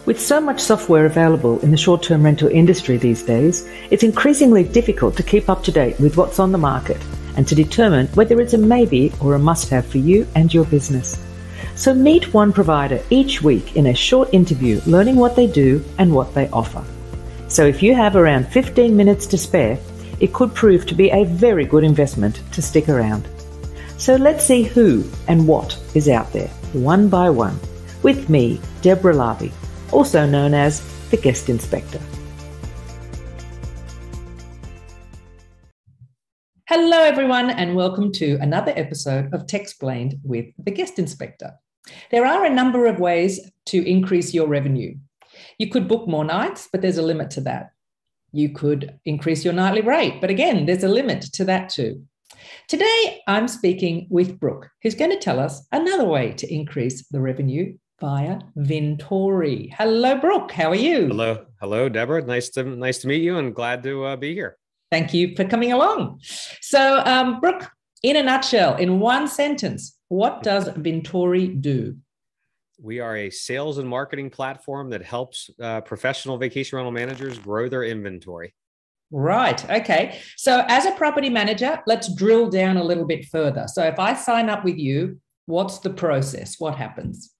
With so much software available in the short-term rental industry these days, it's increasingly difficult to keep up to date with what's on the market and to determine whether it's a maybe or a must-have for you and your business. So meet one provider each week in a short interview, learning what they do and what they offer. So if you have around 15 minutes to spare, it could prove to be a very good investment to stick around. So let's see who and what is out there, one by one, with me, Deborah Larby, also known as the Guest Inspector. Hello everyone, and welcome to another episode of Techsplained with the Guest Inspector. There are a number of ways to increase your revenue. You could book more nights, but there's a limit to that. You could increase your nightly rate, but again, there's a limit to that too. Today, I'm speaking with Brooke, who's going to tell us another way to increase the revenue via Vintory. Hello, Brooke. How are you? Hello, Deborah. Nice to meet you, and glad to be here. Thank you for coming along. So, Brooke, in a nutshell, in one sentence, what does Vintory do? We are a sales and marketing platform that helps professional vacation rental managers grow their inventory. Right. Okay. So, as a property manager, let's drill down a little bit further. So, if I sign up with you, what's the process? What happens?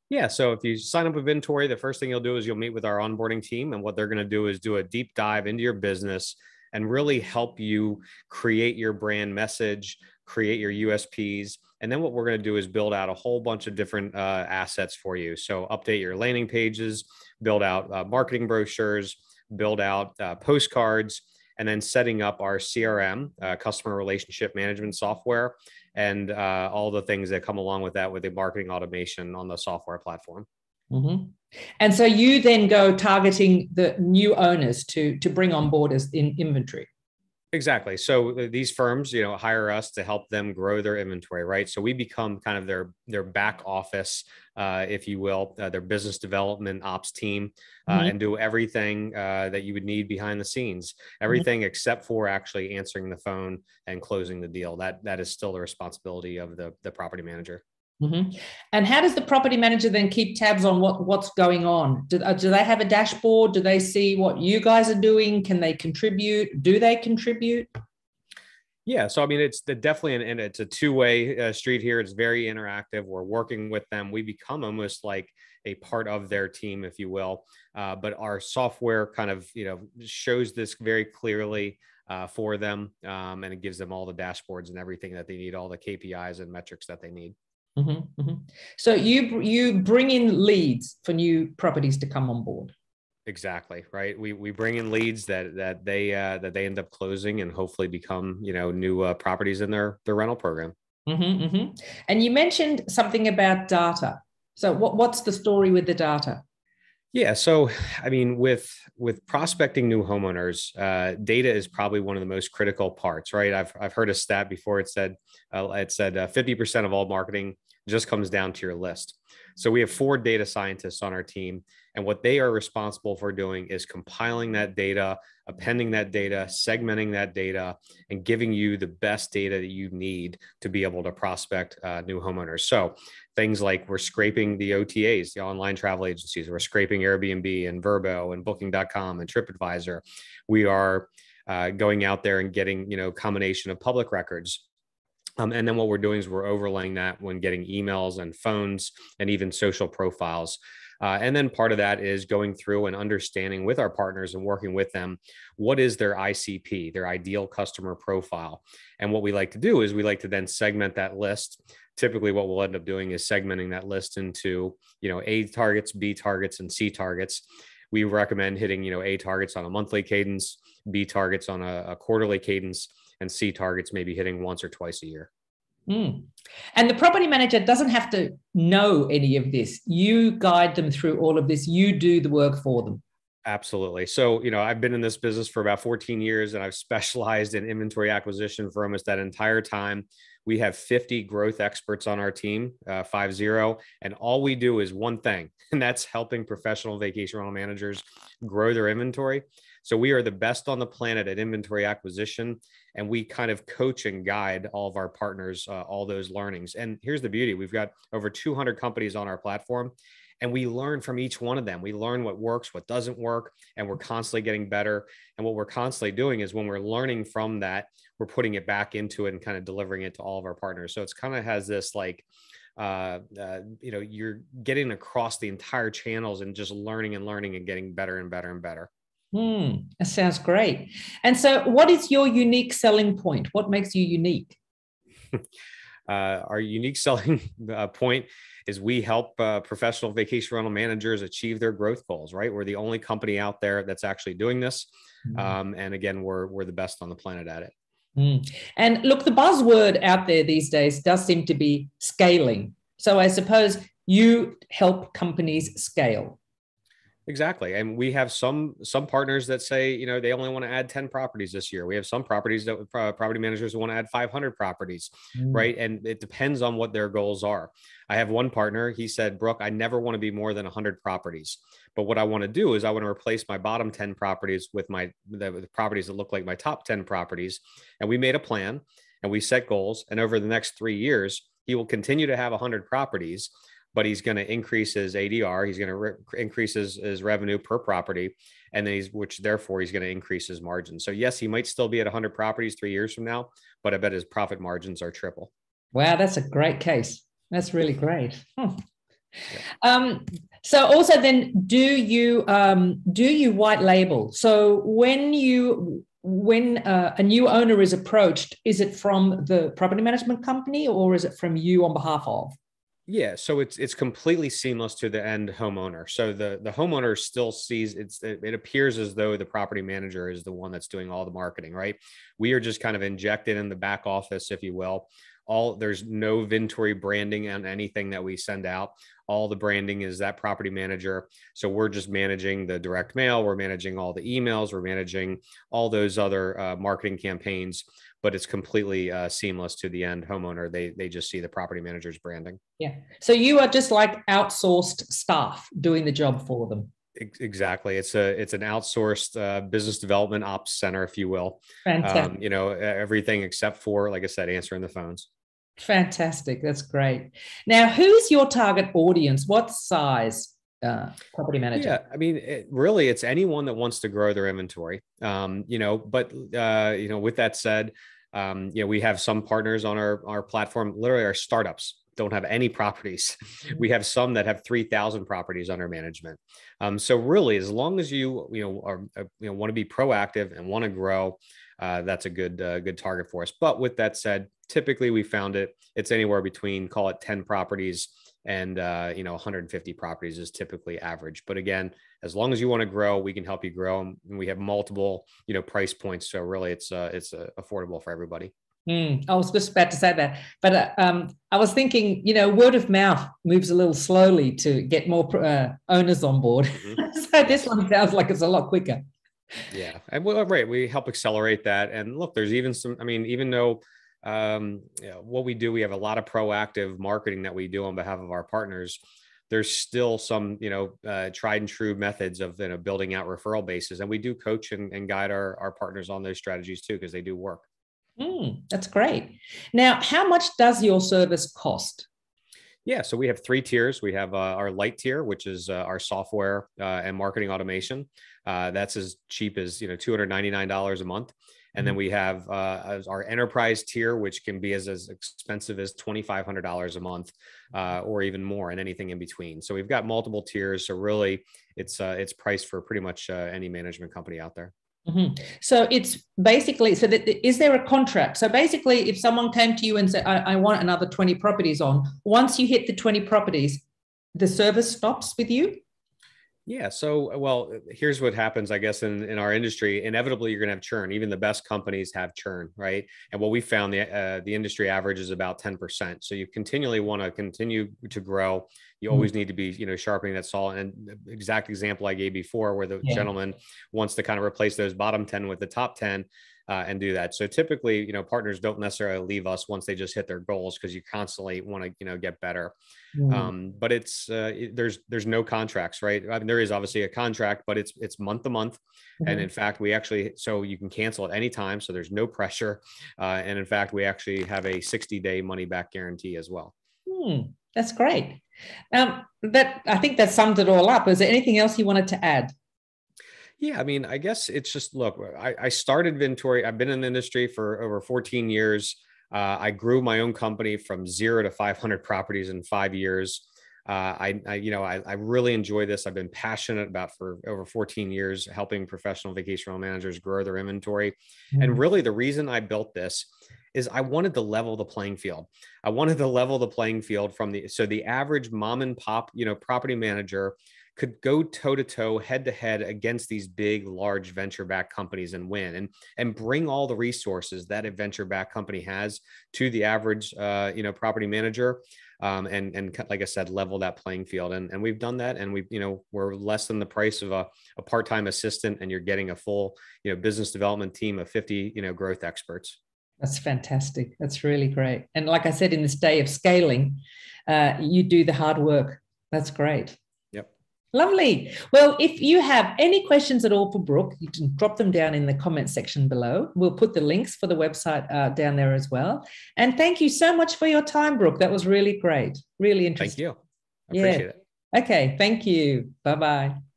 Yeah. So if you sign up with Vintory, the first thing you'll do is you'll meet with our onboarding team. And what they're going to do is do a deep dive into your business and really help you create your brand message, create your USPs. And then what we're going to do is build out a whole bunch of different assets for you. So update your landing pages, build out marketing brochures, build out postcards, and then setting up our CRM, customer relationship management software, and all the things that come along with that with the marketing automation on the software platform. Mm-hmm. And so you then go targeting the new owners to bring on board as in inventory. Exactly. So these firms, hire us to help them grow their inventory, right? So we become kind of their back office, if you will, their business development ops team, and do everything that you would need behind the scenes, everything except for actually answering the phone and closing the deal. That is still the responsibility of the property manager. Mm-hmm. And how does the property manager then keep tabs on what's going on? Do they have a dashboard? Do they see what you guys are doing? Can they contribute? Do they contribute? Yeah. So, I mean, it's definitely it's a two-way street here. It's very interactive. We're working with them. We become almost like a part of their team, if you will. But our software kind of, shows this very clearly for them. And it gives them all the dashboards and everything that they need, all the KPIs and metrics that they need. Mm-hmm, mm-hmm. So you bring in leads for new properties to come on board. Exactly. Right. We bring in leads that they end up closing and hopefully become, new properties in their rental program. Mm-hmm, mm-hmm. And you mentioned something about data. So what's the story with the data? Yeah. So, I mean, with prospecting new homeowners, data is probably one of the most critical parts, right? I've heard a stat before. It said 50% of all marketing just comes down to your list. So we have 4 data scientists on our team, and what they are responsible for doing is compiling that data, appending that data, segmenting that data, and giving you the best data that you need to be able to prospect new homeowners. So things like we're scraping the OTAs, the online travel agencies, we're scraping Airbnb and Vrbo and Booking.com and TripAdvisor. We are going out there and getting, combination of public records. And then what we're doing is we're overlaying that when getting emails and phones and even social profiles. And then part of that is going through and understanding with our partners and working with them, what is their ICP, their ideal customer profile. And what we like to do is we like to then segment that list. Typically, what we'll end up doing is segmenting that list into, A targets, B targets, and C targets. We recommend hitting, A targets on a monthly cadence, B targets on a quarterly cadence, and C targets maybe hitting once or twice a year. Mm. And the property manager doesn't have to know any of this. You guide them through all of this. You do the work for them. Absolutely. So, I've been in this business for about 14 years, and I've specialized in inventory acquisition for almost that entire time. We have 50 growth experts on our team, 50, and all we do is one thing, and that's helping professional vacation rental managers grow their inventory. So we are the best on the planet at inventory acquisition, and we kind of coach and guide all of our partners, all those learnings. And here's the beauty. We've got over 200 companies on our platform, And we learn from each one of them. We learn what works, what doesn't work, and we're constantly getting better. And what we're constantly doing is when we're learning from that, we're putting it back into it and kind of delivering it to all of our partners. So it's kind of has this like, you're getting across the entire channels and just learning and getting better and better and better. That sounds great. And so what is your unique selling point? What makes you unique? Our unique selling point is we help professional vacation rental managers achieve their growth goals, right? We're the only company out there that's actually doing this. And again, we're the best on the planet at it. And look, the buzzword out there these days does seem to be scaling. So I suppose you help companies scale. Exactly. And we have some partners that say, you know, they only want to add 10 properties this year. We have some properties that property managers want to add 500 properties, right? And it depends on what their goals are. I have one partner, he said, Brooke, I never want to be more than 100 properties. But what I want to do is I want to replace my bottom 10 properties with the properties that look like my top 10 properties. And we made a plan and we set goals. And over the next 3 years, he will continue to have 100 properties, but he's going to increase his ADR. He's going to increase his revenue per property. And then therefore he's going to increase his margin. So yes, he might still be at 100 properties 3 years from now, but I bet his profit margins are triple. Wow. That's a great case. That's really great. Yeah. So also then do you white label? So when a new owner is approached, is it from the property management company or is it from you on behalf of? Yeah, so it's completely seamless to the end homeowner. So the homeowner still sees it appears as though the property manager is the one that's doing all the marketing, right? We are just kind of injected in the back office, if you will. There's no Vintory branding on anything that we send out. All the branding is that property manager. So we're just managing the direct mail. We're managing all the emails. We're managing all those other marketing campaigns, but it's completely seamless to the end homeowner. They just see the property manager's branding. Yeah. So you are just like outsourced staff doing the job for them. Exactly. It's an outsourced business development ops center, if you will. Fantastic. Everything except for, like I said, answering the phones. Fantastic. That's great. Now, who's your target audience? What size property manager? Yeah, I mean, it's anyone that wants to grow their inventory. But with that said, we have some partners on our platform, literally our startups don't have any properties. We have some that have 3,000 properties under management. So really, as long as you want to be proactive and want to grow, that's a good target for us. But with that said, typically we found it's anywhere between, call it 10 properties and 150 properties is typically average. But again, as long as you want to grow, we can help you grow. And we have multiple price points, so really it's affordable for everybody. I was just about to say that, but I was thinking, word of mouth moves a little slowly to get more owners on board. So this one sounds like it's a lot quicker. Yeah, and right, we help accelerate that. And look, there's even even though what we do, we have a lot of proactive marketing that we do on behalf of our partners. There's still some, tried and true methods of building out referral bases, and we do coach and guide our partners on those strategies too, because they do work. That's great. Now, how much does your service cost? Yeah, so we have 3 tiers. We have our light tier, which is our software and marketing automation. That's as cheap as $299 a month. And then we have our enterprise tier, which can be as expensive as $2,500 a month, or even more, and anything in between. So we've got multiple tiers. So really, it's priced for pretty much any management company out there. So it's basically, is there a contract? So basically, if someone came to you and said, I want another 20 properties on, once you hit the 20 properties, the service stops with you? Yeah. So, well, here's what happens, I guess, in our industry. Inevitably, you're going to have churn. Even the best companies have churn, right? And what we found, the industry average is about 10%. So you continually want to continue to grow. You always need to be, sharpening that saw. And the exact example I gave before, where the gentleman wants to kind of replace those bottom 10 with the top 10. And do that. So typically, partners don't necessarily leave us once they just hit their goals, because you constantly want to, get better. But it's there's no contracts, right? I mean, there is obviously a contract, but it's month to month. And in fact, so you can cancel at any time. So there's no pressure. And in fact, we actually have a 60-day money back guarantee as well. That's great. I think that summed it all up. Is there anything else you wanted to add? Yeah, I mean, I guess it's just, look, I started Vintory. I've been in the industry for over 14 years. I grew my own company from 0 to 500 properties in 5 years. I really enjoy this. I've been passionate about for over 14 years, helping professional vacation rental managers grow their inventory. And really the reason I built this is I wanted to level the playing field. I wanted to level the playing field so the average mom and pop, property manager could go toe to toe, head to head against these big, large venture-backed companies and win, and bring all the resources that a venture-backed company has to the average, property manager. And like I said, level that playing field. And we've done that. And we're less than the price of a part-time assistant, and you're getting a full, business development team of 50, growth experts. That's fantastic. That's really great. And like I said, in this day of scaling, you do the hard work. That's great. Yep. Lovely. Well, if you have any questions at all for Brooke, you can drop them down in the comment section below. We'll put the links for the website down there as well. And thank you so much for your time, Brooke. That was really great. Really interesting. Thank you. I appreciate it. Okay. Thank you. Bye-bye.